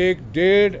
1.5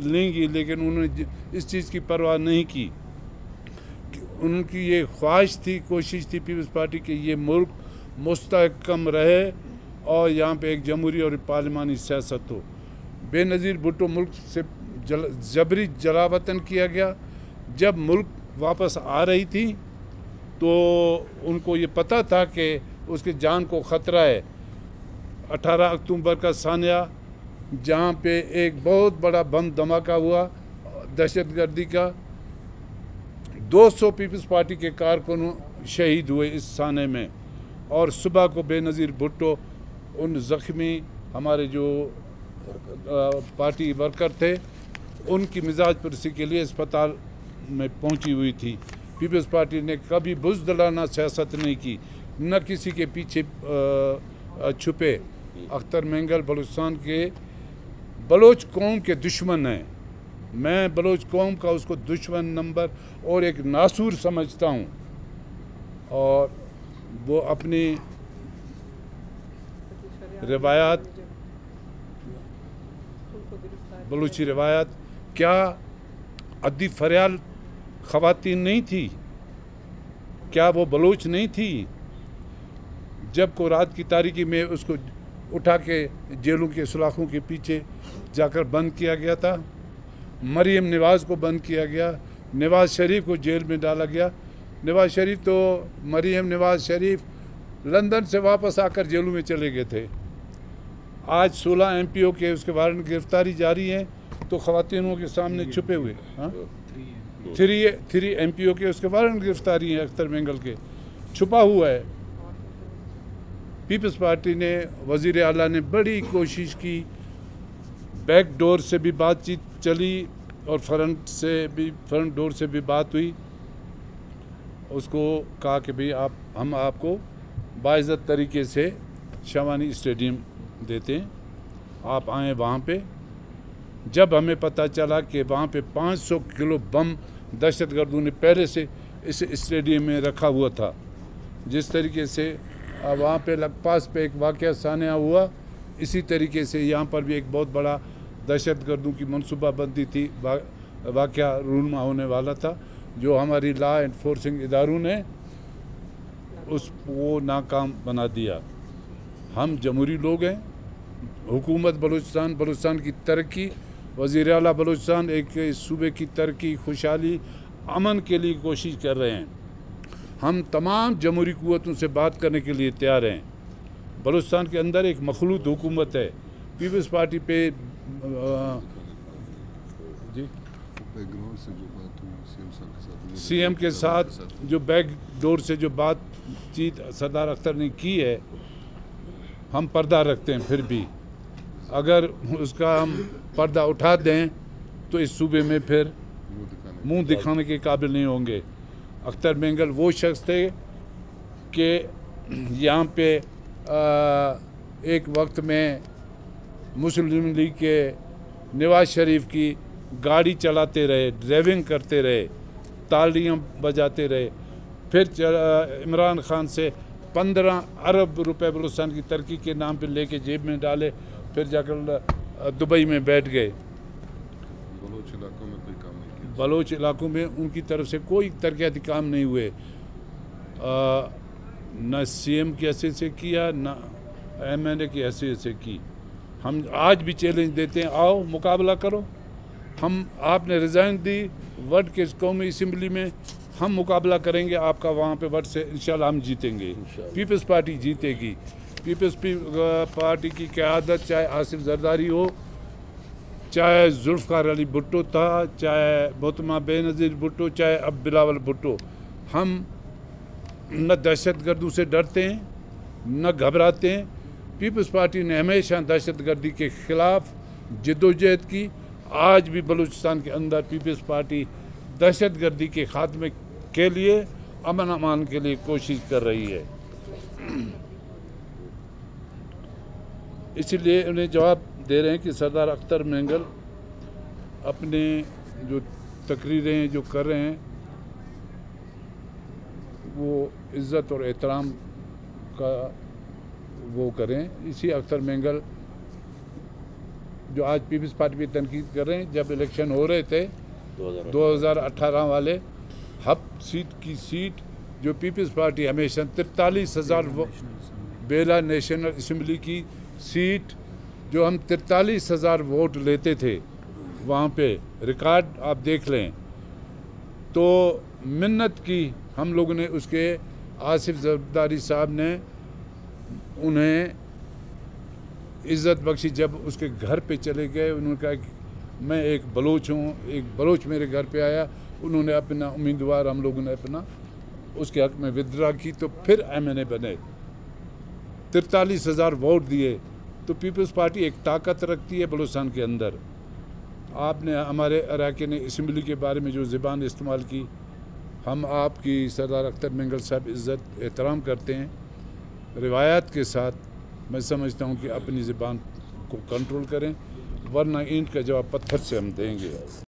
لیں گی، لیکن انہوں نے اس چیز کی پرواہ نہیں کی. ان کی یہ خواہش تھی، کوشش تھی پیپلز پارٹی کہ یہ ملک مستحکم رہے اور یہاں پہ ایک جمہوری اور پارلیمانی سیاست ہو. بے نظیر بھٹو ملک سے جبری جلاوطن کیا گیا. جب ملک واپس آ رہی تھی تو ان کو یہ پتہ تھا کہ اس کے جان کو خطرہ ہے. 18 اکتوبر کا سانحہ جہاں پہ ایک بہت بڑا بم دھماکہ ہوا دہشت گردی کا، 200 پیپلز پارٹی کے کارکنوں شہید ہوئے اس سانحے میں. اور صبح کو بے نظیر بھٹو ان زخمی ہمارے جو پارٹی ورکر تھے ان کی مزاج پرسی کے لیے اسپتال میں پہنچی ہوئی تھی. پیپلز پارٹی نے کبھی بزدلانہ سیاست نہیں کی، نہ کسی کے پیچھے چھپے. اختر مینگل بلوچستان کے بلوچ قوم کے دشمن ہیں. میں بلوچ قوم کا اس کو دشمن نمبر اور ایک ناسور سمجھتا ہوں. اور وہ اپنی روایات، بلوچی روایات، کیا عدی فریال خواتین نہیں تھی؟ کیا وہ بلوچ نہیں تھی؟ جب کو رات کی تاریکی میں اس کو اٹھا کے جیلوں کے سلاخوں کے پیچھے جا کر بند کیا گیا تھا. مریم نواز کو بند کیا گیا، نواز شریف کو جیل میں ڈالا گیا. نواز شریف تو مریم نواز شریف لندن سے واپس آ کر جیلوں میں چلے گئے تھے. آج 16 ایم پی او کے اس کے وارنٹ گرفتاری جاری ہیں تو خواتینوں کے سامنے چھپے ہوئے. 3 ایم پی او کے اس کے وارنٹ گرفتاری ہیں اختر مینگل کے، چھپا ہوا ہے. پیپلز پارٹی نے، وزیر اعلیٰ نے بڑی کوشش کی، بیک ڈور سے بھی بات چیت چلی اور فرنٹ ڈور سے بھی بات ہوئی. اس کو کہا کہ بھئی ہم آپ کو باعزت طریقے سے شیوانی اسٹیڈیم دیتے ہیں، آپ آئیں وہاں پہ. جب ہمیں پتہ چلا کہ وہاں پہ 500 کلو بم دہشت گردوں نے پہلے سے اس اسٹیڈیم میں رکھا ہوا تھا، جس طریقے سے وہاں پہ پاس پہ ایک واقعہ سانحہ ہوا، اسی طریقے سے یہاں پر بھی ایک بہت بڑا دہشت گردوں کی منصوبہ بندی تھی، واقعہ رونما ہونے والا تھا، جو ہماری لا انفورسنگ اداروں نے وہ ناکام بنا دیا. ہم جمہوری لوگ ہیں. حکومت بلوچستان کی ترقی، وزیر اعلیٰ بلوچستان ایک صوبے کی ترقی، خوشحالی، امن کے لیے کوشش کر رہے ہیں. ہم تمام جمہوری قوتوں سے بات کرنے کے لیے تیار ہیں. بلوچستان کے اندر ایک مخلوط حکومت ہے. پیپلز پارٹی پہ سی ایم کے ساتھ جو بیک ڈور سے جو بات چیت سردار اختر نے کی ہے، ہم پردہ رکھتے ہیں. پھر بھی اگر اس کا ہم پردہ اٹھا دیں تو اس صوبے میں پھر منہ دکھانے کے قابل نہیں ہوں گے. اختر مینگل وہ شخص تھے کہ یہاں پہ ایک وقت میں مسلم لیگ کے نواز شریف کی گاڑی چلاتے رہے، ڈرائیونگ کرتے رہے، تالیاں بجاتے رہے. پھر عمران خان سے 15 ارب روپے بلوچستان کی ترقی کے نام پہ لے کے جیب میں ڈالے، پھر جا کر دبئی میں بیٹھ گئے. بلوچ علاقوں میں کوئی کام نہیں کیا. بلوچ علاقوں میں ان کی طرف سے کوئی ترقیاتی کام نہیں ہوئے، نہ سی ایم کی حیثیت سے کیا، نہ ایم این اے کی حیثیت سے کی. ہم آج بھی چیلنج دیتے ہیں، آؤ مقابلہ کرو. آپ نے ریزائن دی وڈ کے قومی اسمبلی میں، ہم مقابلہ کریں گے آپ کا وہاں پہ وڈ سے. انشاءاللہ ہم جیتیں گے. پیپلز پارٹی جیتے گی. پیپلز پارٹی کی قیادت چاہے آصف زرداری ہو، چاہے ذوالفقار علی بھٹو تھا، چاہے محترمہ بے نظیر بھٹو، چاہے اب بلاول بھٹو، ہم نہ دہشت گردوں سے ڈرتے ہیں نہ گھبراتے ہیں. پیپلز پارٹی نے ہمیشہ دہشت گردی کے خلاف جدوجہد کی. آج بھی بلوچستان کے اندر پیپلز پارٹی دہشت گردی کے خاتمے کے لیے، امن امان کے لیے کوشش کر رہی ہے. اسی لیے انہیں جواب دے رہے ہیں کہ سردار اختر مینگل اپنے جو تقریریں جو کر رہے ہیں وہ عزت اور احترام کا وہ کریں. اسی اختر مینگل جو آج پیپلز پارٹی پہ تنقید کر رہے ہیں، جب الیکشن ہو رہے تھے 2018 والے ہب سیٹ کی سیٹ جو پیپلز پارٹی ہمیشہ 43,000 بیلا نیشنل اسمبلی کی سیٹ جو ہم 43,000 ووٹ لیتے تھے، وہاں پہ ریکارڈ آپ دیکھ لیں تو منت کی ہم لوگوں نے اس کے آصف زرداری صاحب نے انہیں عزت بخشی. جب اس کے گھر پہ چلے گئے انہوں نے کہا کہ میں ایک بلوچ ہوں، ایک بلوچ میرے گھر پہ آیا، انہوں نے اپنا امیدوار ہم لوگوں نے اپنا اس کے حق میں ودرا کی تو پھر MNA بنے. 43,000 ووٹ دیے تو پیپلز پارٹی ایک طاقت رکھتی ہے بلوچستان کے اندر. آپ نے ہمارے اراکین اسمبلی کے بارے میں جو زبان استعمال کی، ہم آپ کی سردار اختر مینگل صاحب عزت احترام کرتے ہیں. روایات کے ساتھ میں سمجھتا ہوں کہ اپنی زبان کو کنٹرول کریں ورنہ اینٹ کا جواب پتھر سے ہم دیں گے.